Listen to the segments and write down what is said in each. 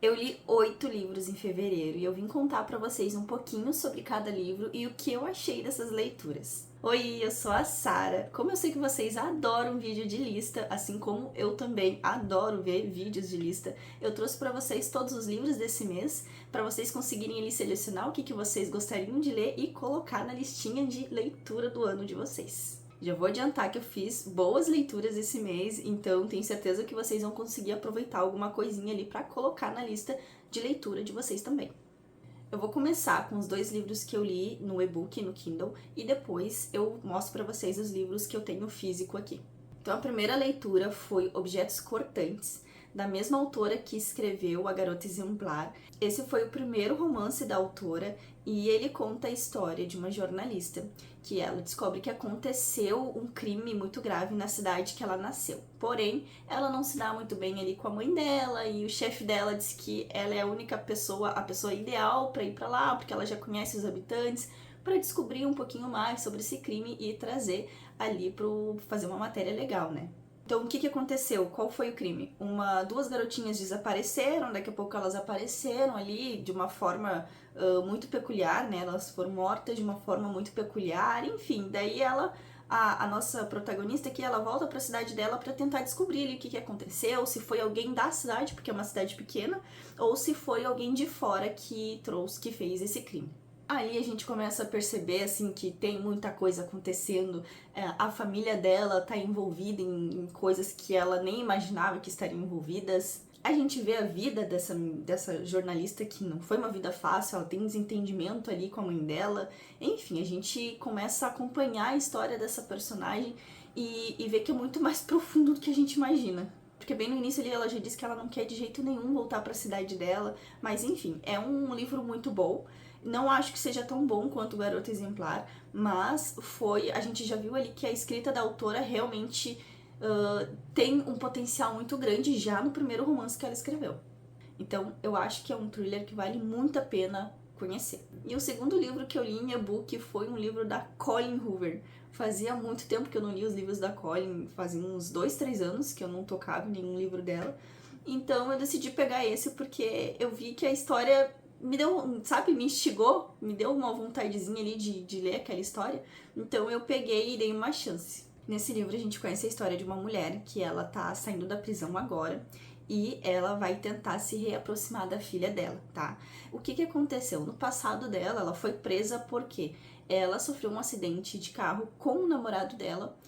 Eu li 8 livros em fevereiro e eu vim contar pra vocês um pouquinho sobre cada livro e o que eu achei dessas leituras. Oi, eu sou a Sara. Como eu sei que vocês adoram vídeo de lista, assim como eu também adoro ver vídeos de lista, eu trouxe pra vocês todos os livros desse mês, pra vocês conseguirem ali selecionar o que vocês gostariam de ler e colocar na listinha de leitura do ano de vocês. Já vou adiantar que eu fiz boas leituras esse mês, então tenho certeza que vocês vão conseguir aproveitar alguma coisinha ali para colocar na lista de leitura de vocês também. Eu vou começar com os 2 livros que eu li no e-book e no Kindle e depois eu mostro para vocês os livros que eu tenho físico aqui. Então a primeira leitura foi Objetos Cortantes, da mesma autora que escreveu A Garota Exemplar. Esse foi o primeiro romance da autora e ele conta a história de uma jornalista que ela descobre que aconteceu um crime muito grave na cidade que ela nasceu. Porém, ela não se dá muito bem ali com a mãe dela e o chefe dela diz que ela é a única pessoa, a pessoa ideal para ir para lá, porque ela já conhece os habitantes, para descobrir um pouquinho mais sobre esse crime e trazer ali para fazer uma matéria legal, né? Então, o que aconteceu? Qual foi o crime? Duas garotinhas desapareceram, daqui a pouco elas apareceram ali de uma forma muito peculiar, né? Elas foram mortas de uma forma muito peculiar, enfim. Daí a nossa protagonista aqui, ela volta para a cidade dela para tentar descobrir ali o que aconteceu, se foi alguém da cidade, porque é uma cidade pequena, ou se foi alguém de fora que fez esse crime. Ali a gente começa a perceber, assim, que tem muita coisa acontecendo, a família dela tá envolvida em coisas que ela nem imaginava que estariam envolvidas. A gente vê a vida dessa jornalista que não foi uma vida fácil, ela tem um desentendimento ali com a mãe dela. Enfim, a gente começa a acompanhar a história dessa personagem e ver que é muito mais profundo do que a gente imagina. Porque bem no início ali ela já disse que ela não quer de jeito nenhum voltar para a cidade dela, mas enfim, é um livro muito bom. Não acho que seja tão bom quanto o Garota Exemplar, mas a gente já viu ali que a escrita da autora realmente tem um potencial muito grande já no primeiro romance que ela escreveu. Então eu acho que é um thriller que vale muito a pena conhecer. E o segundo livro que eu li em e-book foi um livro da Colleen Hoover. Fazia muito tempo que eu não li os livros da Colleen, fazia uns 2, 3 anos que eu não tocava em nenhum livro dela. Então eu decidi pegar esse porque eu vi que a história me deu, sabe, me instigou, me deu uma vontadezinha ali de ler aquela história. Então eu peguei e dei uma chance. Nesse livro a gente conhece a história de uma mulher que ela tá saindo da prisão agora e ela vai tentar se reaproximar da filha dela, tá? O que aconteceu? No passado dela, ela foi presa porque ela sofreu um acidente de carro com o namorado dela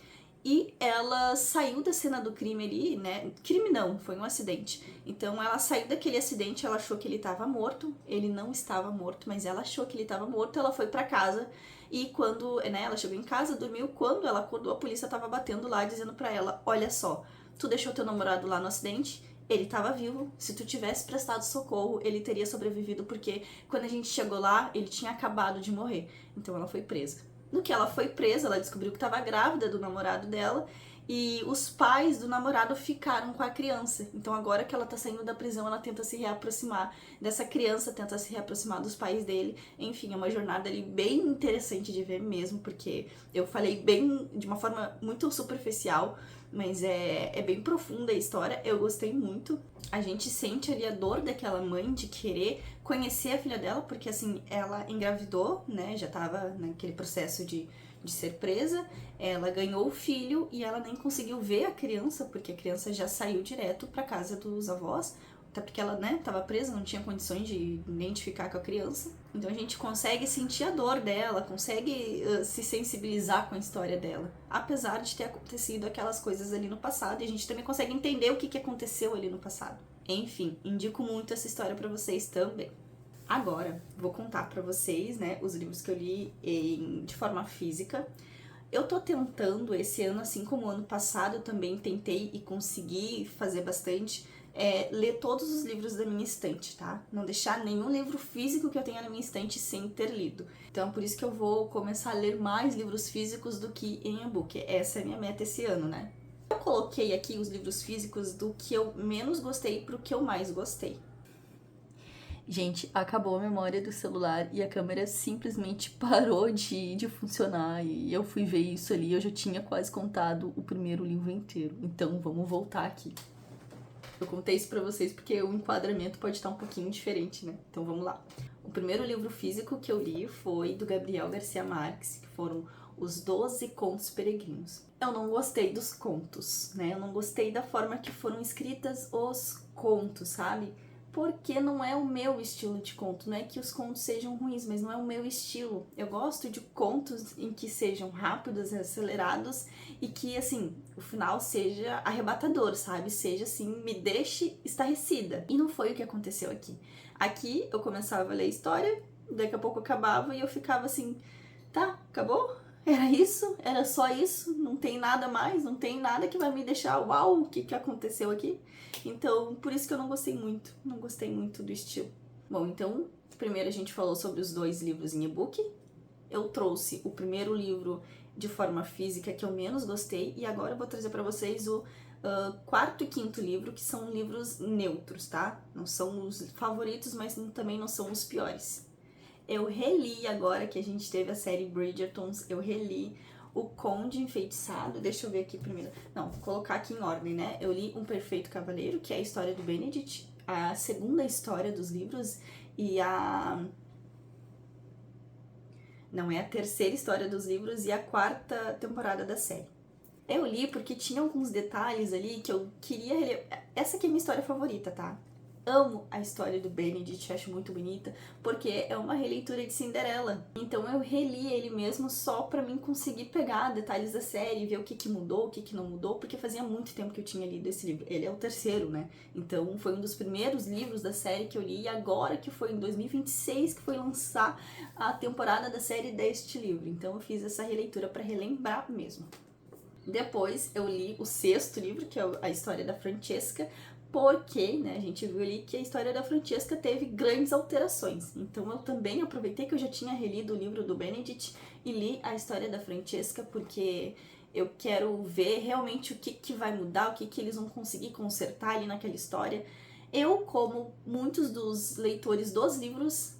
e ela saiu da cena do crime ali, né? Crime não, foi um acidente. Então ela saiu daquele acidente, ela achou que ele estava morto. Ele não estava morto, mas ela achou que ele estava morto. Ela foi pra casa e quando, né, ela chegou em casa, dormiu. Quando ela acordou, a polícia estava batendo lá, dizendo pra ela: olha só, tu deixou teu namorado lá no acidente? Ele estava vivo. Se tu tivesse prestado socorro, ele teria sobrevivido, porque quando a gente chegou lá, ele tinha acabado de morrer. Então ela foi presa. No que ela foi presa, ela descobriu que estava grávida do namorado dela e os pais do namorado ficaram com a criança. Então agora que ela tá saindo da prisão, ela tenta se reaproximar dessa criança, tenta se reaproximar dos pais dele. Enfim, é uma jornada ali bem interessante de ver mesmo, porque eu falei bem de uma forma muito superficial, mas é bem profunda a história, eu gostei muito. A gente sente ali a dor daquela mãe de querer conhecer a filha dela, porque assim, ela engravidou, né, já tava naquele processo de ser presa, ela ganhou o filho e ela nem conseguiu ver a criança, porque a criança já saiu direto pra casa dos avós, até porque ela, né, tava presa, não tinha condições de identificar com a criança. Então a gente consegue sentir a dor dela, consegue se sensibilizar com a história dela, apesar de ter acontecido aquelas coisas ali no passado, e a gente também consegue entender o que aconteceu ali no passado. Enfim, indico muito essa história pra vocês também. Agora, vou contar pra vocês, né, os livros que eu li de forma física. Eu tô tentando esse ano, assim como o ano passado, eu também tentei e consegui fazer bastante, ler todos os livros da minha estante, tá? Não deixar nenhum livro físico que eu tenha na minha estante sem ter lido. Então, por isso que eu vou começar a ler mais livros físicos do que em e-book. Essa é a minha meta esse ano, né? Eu coloquei aqui os livros físicos do que eu menos gostei pro que eu mais gostei. Gente, acabou a memória do celular e a câmera simplesmente parou de funcionar e eu fui ver isso ali, eu já tinha quase contado o primeiro livro inteiro. Então vamos voltar aqui. Eu contei isso pra vocês porque o enquadramento pode estar um pouquinho diferente, né? Então vamos lá. O primeiro livro físico que eu li foi do Gabriel Garcia Marques, que foram Os 12 Contos Peregrinos. Eu não gostei dos contos, né? Eu não gostei da forma que foram escritas os contos, sabe? Porque não é o meu estilo de conto. Não é que os contos sejam ruins, mas não é o meu estilo. Eu gosto de contos em que sejam rápidos e acelerados e que, assim, o final seja arrebatador, sabe? Seja, assim, me deixe estarrecida. E não foi o que aconteceu aqui. Aqui eu começava a ler a história, daqui a pouco acabava e eu ficava assim, tá, acabou? Era isso? Era só isso? Não tem nada mais? Não tem nada que vai me deixar, uau, o que aconteceu aqui? Então, por isso que eu não gostei muito do estilo. Bom, então, primeiro a gente falou sobre os 2 livros em e-book. Eu trouxe o primeiro livro de forma física que eu menos gostei e agora eu vou trazer pra vocês o quarto e quinto livro, que são livros neutros, tá? Não são os favoritos, mas também não são os piores. Eu reli agora que a gente teve a série Bridgertons, eu reli O Conde Enfeitiçado, deixa eu ver aqui primeiro, não, vou colocar aqui em ordem, né? Eu li Um Perfeito Cavaleiro, que é a história do Benedict, a segunda história dos livros e não, é a terceira história dos livros e a quarta temporada da série. Eu li porque tinha alguns detalhes ali que eu queria reler. Essa aqui é a minha história favorita, tá? Amo a história do Benedict, acho muito bonita, porque é uma releitura de Cinderela. Então eu reli ele mesmo só pra mim conseguir pegar detalhes da série, ver o que mudou, o que não mudou, porque fazia muito tempo que eu tinha lido esse livro. Ele é o terceiro, né? Então foi um dos primeiros livros da série que eu li, e agora que foi em 2026 que foi lançar a temporada da série deste livro. Então eu fiz essa releitura pra relembrar mesmo. Depois eu li o sexto livro, que é a história da Francesca, porque, né, a gente viu ali que a história da Francesca teve grandes alterações. Então eu também aproveitei que eu já tinha relido o livro do Benedict e li a história da Francesca, porque eu quero ver realmente o que vai mudar, o que eles vão conseguir consertar ali naquela história. Eu, como muitos dos leitores dos livros,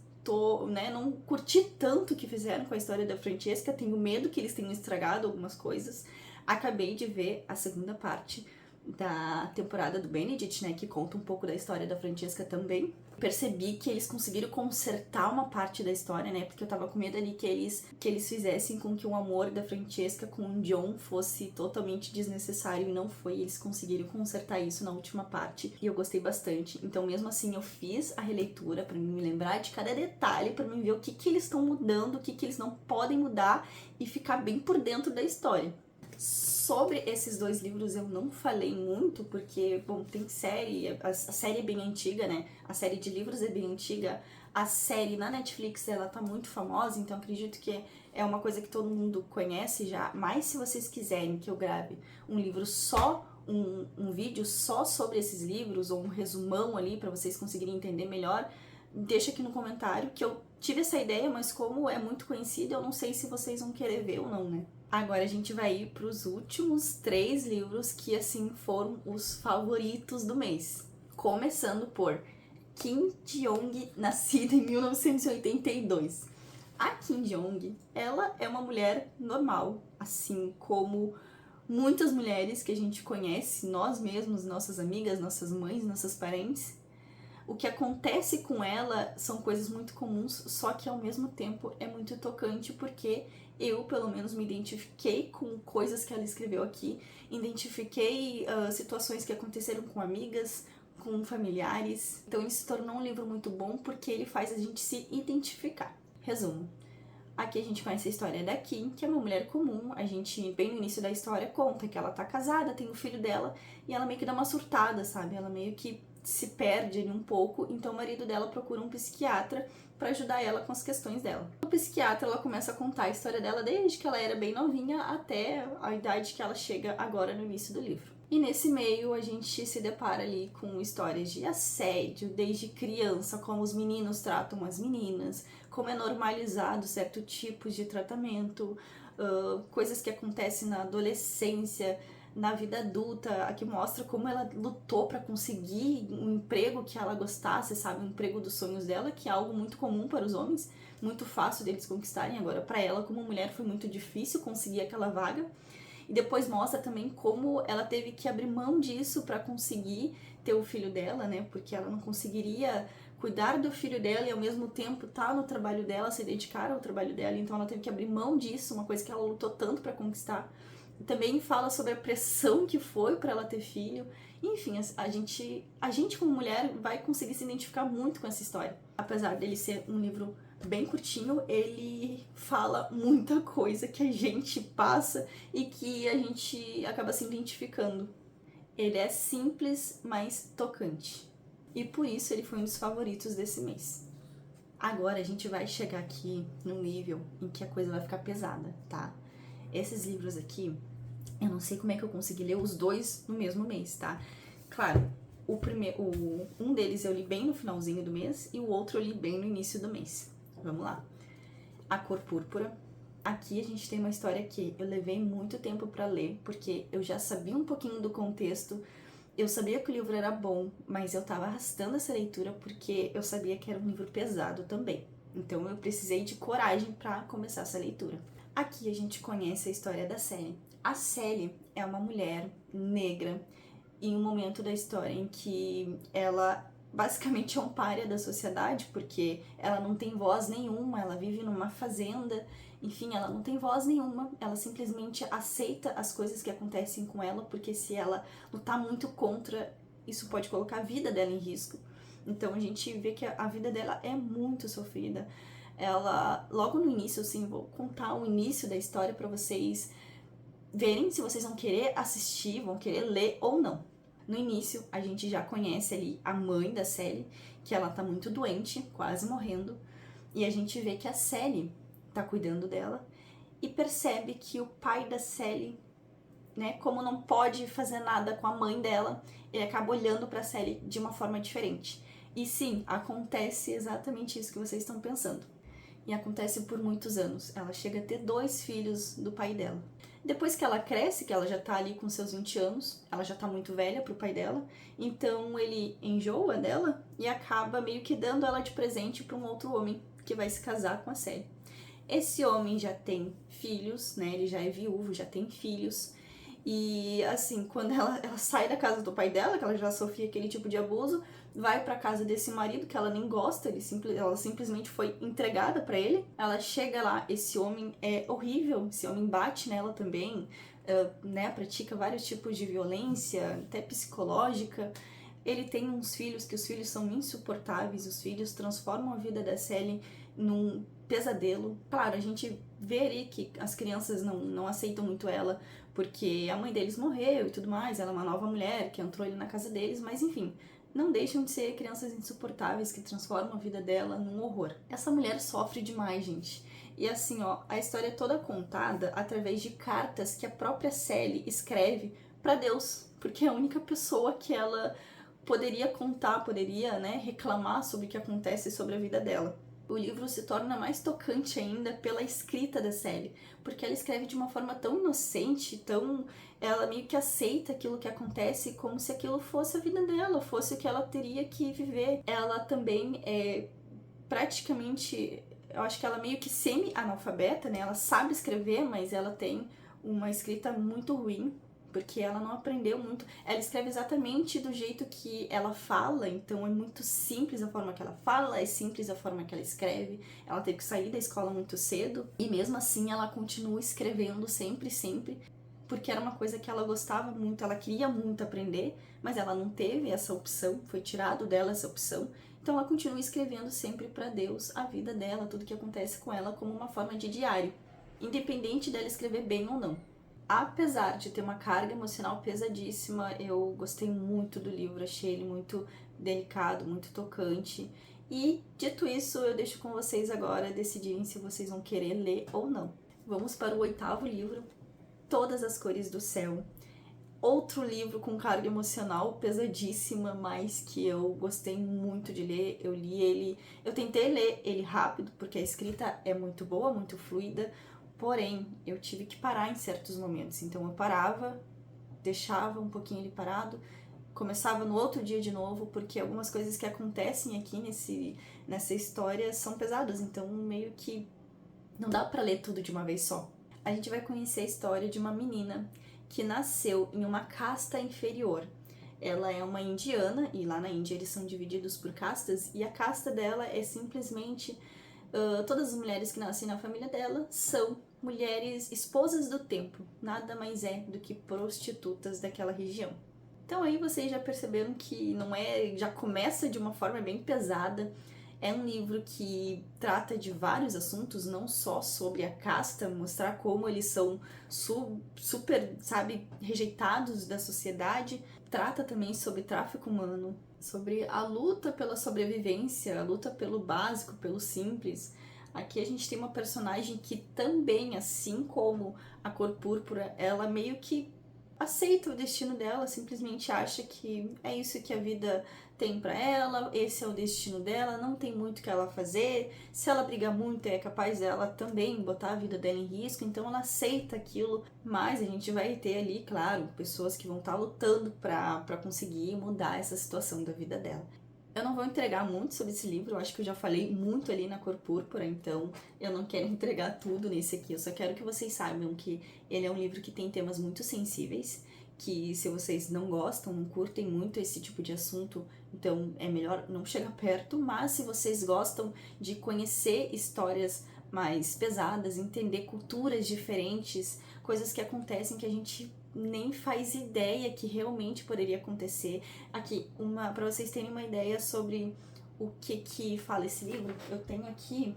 não curti tanto o que fizeram com a história da Francesca, tenho medo que eles tenham estragado algumas coisas. Acabei de ver a segunda parte da temporada do Benedict, né, que conta um pouco da história da Francesca também. Percebi que eles conseguiram consertar uma parte da história, né, porque eu tava com medo ali que eles fizessem com que o amor da Francesca com o John fosse totalmente desnecessário e não foi. Eles conseguiram consertar isso na última parte e eu gostei bastante. Então, mesmo assim, eu fiz a releitura pra me lembrar de cada detalhe, pra mim ver o que eles estão mudando, o que eles não podem mudar e ficar bem por dentro da história. Sobre esses 2 livros eu não falei muito, porque, bom, tem série, a série é bem antiga, né? A série de livros é bem antiga, a série na Netflix, ela tá muito famosa, então acredito que é uma coisa que todo mundo conhece já, mas se vocês quiserem que eu grave um livro só, um vídeo só sobre esses livros, ou um resumão ali pra vocês conseguirem entender melhor, deixa aqui no comentário, que eu tive essa ideia, mas como é muito conhecido, eu não sei se vocês vão querer ver ou não, né? Agora a gente vai ir para os últimos 3 livros que, assim, foram os favoritos do mês. Começando por Kim Ji-young, nascida em 1982. A Kim Ji-young, ela é uma mulher normal, assim como muitas mulheres que a gente conhece, nós mesmos, nossas amigas, nossas mães, nossos parentes. O que acontece com ela são coisas muito comuns, só que ao mesmo tempo é muito tocante, porque eu, pelo menos, me identifiquei com coisas que ela escreveu aqui, identifiquei situações que aconteceram com amigas, com familiares. Então isso se tornou um livro muito bom porque ele faz a gente se identificar. Resumo. Aqui a gente conhece a história da Kim, que é uma mulher comum. A gente, bem no início da história, conta que ela tá casada, tem o filho dela, e ela meio que dá uma surtada, sabe? Ela meio que se perde ali um pouco, então o marido dela procura um psiquiatra para ajudar ela com as questões dela. O psiquiatra, ela começa a contar a história dela desde que ela era bem novinha até a idade que ela chega agora no início do livro. E nesse meio a gente se depara ali com histórias de assédio, desde criança, como os meninos tratam as meninas, como é normalizado certo tipos de tratamento, coisas que acontecem na adolescência, na vida adulta, aqui mostra como ela lutou para conseguir um emprego que ela gostasse, sabe, um emprego dos sonhos dela, que é algo muito comum para os homens, muito fácil deles conquistarem. Agora, para ela, como mulher, foi muito difícil conseguir aquela vaga. E depois mostra também como ela teve que abrir mão disso para conseguir ter o filho dela, né? Porque ela não conseguiria cuidar do filho dela e ao mesmo tempo estar no trabalho dela, se dedicar ao trabalho dela. Então ela teve que abrir mão disso, uma coisa que ela lutou tanto para conquistar. Também fala sobre a pressão que foi para ela ter filho. Enfim, a gente como mulher vai conseguir se identificar muito com essa história. Apesar dele ser um livro bem curtinho, ele fala muita coisa que a gente passa e que a gente acaba se identificando. Ele é simples, mas tocante. E por isso ele foi um dos favoritos desse mês. Agora a gente vai chegar aqui num nível em que a coisa vai ficar pesada, tá? Esses livros aqui, eu não sei como é que eu consegui ler os dois no mesmo mês, tá? Claro, um deles eu li bem no finalzinho do mês e o outro eu li bem no início do mês. Vamos lá. A Cor Púrpura. Aqui a gente tem uma história que eu levei muito tempo pra ler, porque eu já sabia um pouquinho do contexto, eu sabia que o livro era bom, mas eu tava arrastando essa leitura porque eu sabia que era um livro pesado também. Então eu precisei de coragem pra começar essa leitura. Aqui a gente conhece a história da Sally. A Sally é uma mulher negra em um momento da história em que ela basicamente é um pária da sociedade, porque ela não tem voz nenhuma, ela vive numa fazenda, enfim, ela não tem voz nenhuma, ela simplesmente aceita as coisas que acontecem com ela, porque se ela lutar muito contra, isso pode colocar a vida dela em risco. Então a gente vê que a vida dela é muito sofrida. Ela, logo no início, assim, vou contar o início da história pra vocês verem se vocês vão querer assistir, vão querer ler ou não. No início, a gente já conhece ali a mãe da Sally, que ela tá muito doente, quase morrendo, e a gente vê que a Sally tá cuidando dela e percebe que o pai da Sally, né, como não pode fazer nada com a mãe dela, ele acaba olhando pra Sally de uma forma diferente. E sim, acontece exatamente isso que vocês estão pensando. E acontece por muitos anos. Ela chega a ter 2 filhos do pai dela. Depois que ela cresce, que ela já tá ali com seus 20 anos, ela já tá muito velha pro pai dela, então ele enjoa dela e acaba meio que dando ela de presente pra um outro homem que vai se casar com a Sally. Esse homem já tem filhos, né? Ele já é viúvo, já tem filhos. E assim, quando ela sai da casa do pai dela, que ela já sofria aquele tipo de abuso, vai pra casa desse marido que ela nem gosta, ela simplesmente foi entregada pra ele. Ela chega lá, esse homem é horrível, esse homem bate nela também, né, pratica vários tipos de violência, até psicológica. Ele tem uns filhos que os filhos são insuportáveis, os filhos transformam a vida da Sally num pesadelo. Claro, a gente vê ali que as crianças não aceitam muito ela, porque a mãe deles morreu e tudo mais, ela é uma nova mulher que entrou ali na casa deles, mas enfim, não deixam de ser crianças insuportáveis que transformam a vida dela num horror. Essa mulher sofre demais, gente. E assim, ó, a história é toda contada através de cartas que a própria Sally escreve pra Deus, porque é a única pessoa que ela poderia contar, poderia, né, reclamar sobre o que acontece sobre a vida dela. O livro se torna mais tocante ainda pela escrita da Sally, porque ela escreve de uma forma tão inocente, ela meio que aceita aquilo que acontece como se aquilo fosse a vida dela, fosse o que ela teria que viver. Ela também é praticamente, eu acho que ela meio que semi-analfabeta, né? Ela sabe escrever, mas ela tem uma escrita muito ruim, porque ela não aprendeu muito. Ela escreve exatamente do jeito que ela fala, então é muito simples a forma que ela fala, é simples a forma que ela escreve. Ela teve que sair da escola muito cedo e mesmo assim ela continua escrevendo sempre, porque era uma coisa que ela gostava muito, ela queria muito aprender, mas ela não teve essa opção, foi tirado dela essa opção. Então ela continua escrevendo sempre para Deus a vida dela, tudo que acontece com ela como uma forma de diário, independente dela escrever bem ou não. Apesar de ter uma carga emocional pesadíssima, eu gostei muito do livro, achei ele muito delicado, muito tocante. E, dito isso, eu deixo com vocês agora decidirem se vocês vão querer ler ou não. Vamos para o 8º livro, Todas as Cores do Céu. Outro livro com carga emocional pesadíssima, mas que eu gostei muito de ler. Eu li ele, eu tentei ler ele rápido, porque a escrita é muito boa, muito fluida, porém, eu tive que parar em certos momentos. Então eu parava, deixava um pouquinho ele parado, começava no outro dia de novo, porque algumas coisas que acontecem aqui nessa história são pesadas, então meio que não dá pra ler tudo de uma vez só. a gente vai conhecer a história de uma menina que nasceu em uma casta inferior. Ela é uma indiana, e lá na Índia eles são divididos por castas, e a casta dela é simplesmente todas as mulheres que nascem na família dela são mulheres esposas do templo, nada mais é do que prostitutas daquela região. Então aí vocês já perceberam que não é, já começa de uma forma bem pesada. É um livro que trata de vários assuntos, não só sobre a casta, mostrar como eles são super, sabe, rejeitados da sociedade. Trata também sobre tráfico humano, sobre a luta pela sobrevivência, a luta pelo básico, pelo simples. Aqui a gente tem uma personagem que também, assim como a cor púrpura, ela meio que aceita o destino dela, simplesmente acha que é isso que a vida tem pra ela, esse é o destino dela, não tem muito o que ela fazer. Se ela brigar muito, é capaz dela também botar a vida dela em risco, então ela aceita aquilo. Mas a gente vai ter ali, claro, pessoas que vão estar lutando pra conseguir mudar essa situação da vida dela. Eu não vou entregar muito sobre esse livro, eu acho que eu já falei muito ali na cor púrpura, então eu não quero entregar tudo nesse aqui, eu só quero que vocês saibam que ele é um livro que tem temas muito sensíveis, que se vocês não gostam, não curtem muito esse tipo de assunto, então é melhor não chegar perto, mas se vocês gostam de conhecer histórias mais pesadas, entender culturas diferentes, coisas que acontecem que a gente nem faz ideia que realmente poderia acontecer. Aqui, para vocês terem uma ideia sobre o que fala esse livro, eu tenho aqui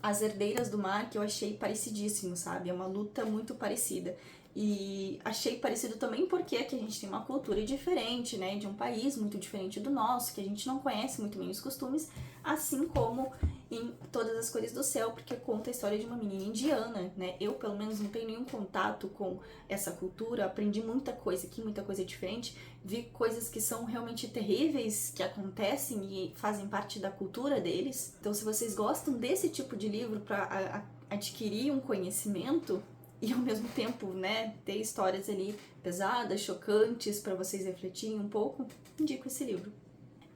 As Herdeiras do Mar, que eu achei parecidíssimo, sabe? É uma luta muito parecida. E achei parecido também porque aqui a gente tem uma cultura diferente, né? De um país muito diferente do nosso, que a gente não conhece muito bem os costumes, assim como em Todas as Cores do Céu, porque conta a história de uma menina indiana, né? Eu, pelo menos, não tenho nenhum contato com essa cultura, aprendi muita coisa aqui, muita coisa diferente, vi coisas que são realmente terríveis, que acontecem e fazem parte da cultura deles. Então, se vocês gostam desse tipo de livro para adquirir um conhecimento e ao mesmo tempo, né, ter histórias ali pesadas, chocantes, para vocês refletirem um pouco, indico esse livro.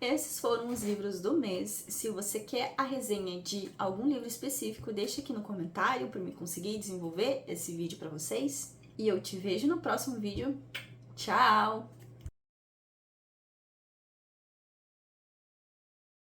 Esses foram os livros do mês. Se você quer a resenha de algum livro específico, deixa aqui no comentário para me conseguir desenvolver esse vídeo para vocês. E eu te vejo no próximo vídeo. Tchau!